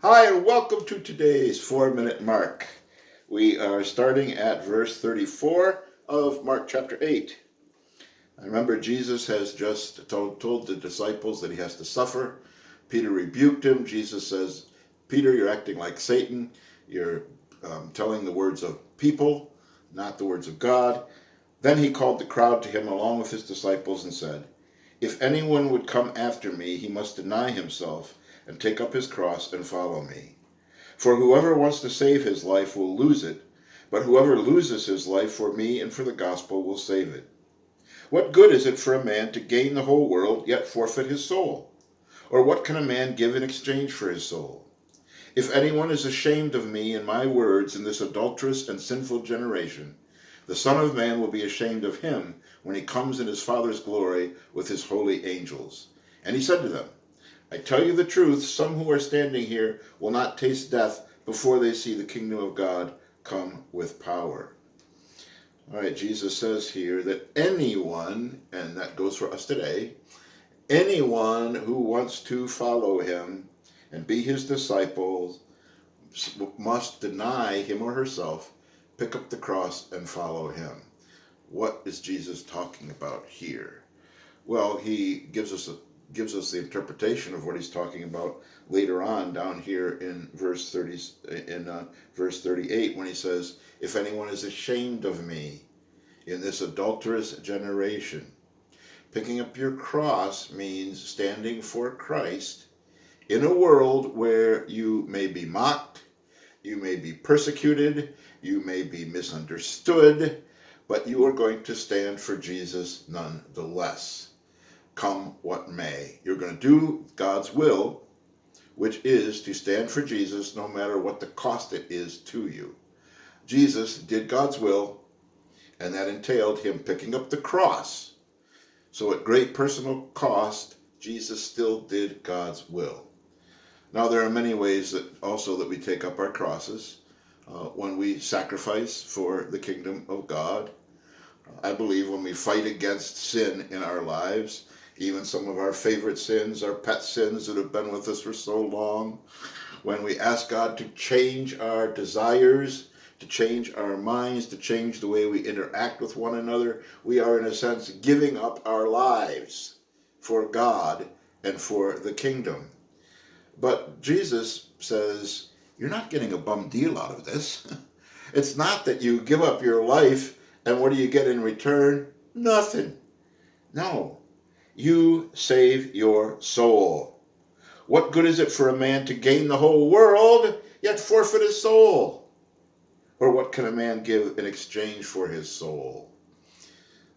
Hi, and welcome to today's 4-Minute Mark. We are starting at verse 34 of Mark chapter 8. I remember Jesus has just told the disciples that he has to suffer. Peter rebuked him. Jesus says, Peter, you're acting like Satan. You're telling the words of people, not the words of God. Then he called the crowd to him along with his disciples and said, if anyone would come after me, he must deny himself and take up his cross and follow me. For whoever wants to save his life will lose it, but whoever loses his life for me and for the gospel will save it. What good is it for a man to gain the whole world, yet forfeit his soul? Or what can a man give in exchange for his soul? If anyone is ashamed of me and my words in this adulterous and sinful generation, the Son of Man will be ashamed of him when he comes in his Father's glory with his holy angels. And he said to them, I tell you the truth, some who are standing here will not taste death before they see the kingdom of God come with power. All right, Jesus says here that anyone, and that goes for us today, anyone who wants to follow him and be his disciples must deny him or herself, pick up the cross and follow him. What is Jesus talking about here? Well, he gives us the interpretation of what he's talking about later on down here in verse 38 when he says, if anyone is ashamed of me in this adulterous generation. Picking up your cross means standing for Christ in a world where you may be mocked, you may be persecuted, you may be misunderstood, but you are going to stand for Jesus nonetheless. Come what may. You're going to do God's will, which is to stand for Jesus no matter what the cost it is to you. Jesus did God's will, and that entailed him picking up the cross. So at great personal cost, Jesus still did God's will. Now there are many ways that we take up our crosses. When we sacrifice for the kingdom of God. I believe when we fight against sin in our lives, even some of our favorite sins, our pet sins that have been with us for so long, when we ask God to change our desires, to change our minds, to change the way we interact with one another, we are in a sense giving up our lives for God and for the kingdom. But Jesus says, you're not getting a bum deal out of this. It's not that you give up your life and what do you get in return? Nothing. No. You save your soul. What good is it for a man to gain the whole world, yet forfeit his soul? Or what can a man give in exchange for his soul?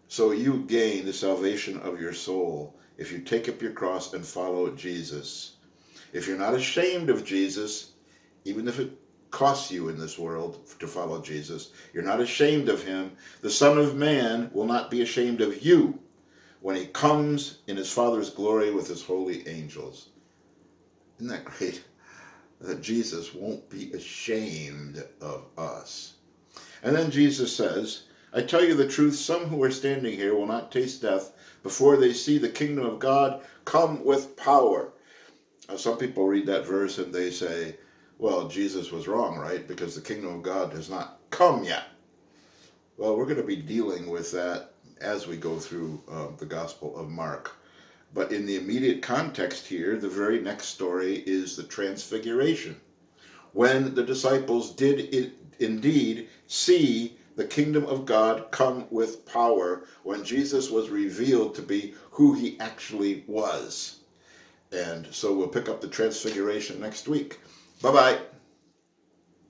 So you gain the salvation of your soul if you take up your cross and follow Jesus. If you're not ashamed of Jesus, even if it costs you in this world to follow Jesus, you're not ashamed of him, the Son of Man will not be ashamed of you when he comes in his Father's glory with his holy angels. Isn't that great? That Jesus won't be ashamed of us. And then Jesus says, I tell you the truth, some who are standing here will not taste death before they see the kingdom of God come with power. Now, some people read that verse and they say, well, Jesus was wrong, right? Because the kingdom of God has not come yet. Well, we're going to be dealing with that as we go through the Gospel of Mark. But in the immediate context here, the very next story is the Transfiguration, when the disciples did indeed see the kingdom of God come with power, when Jesus was revealed to be who he actually was. And so we'll pick up the Transfiguration next week. Bye-bye.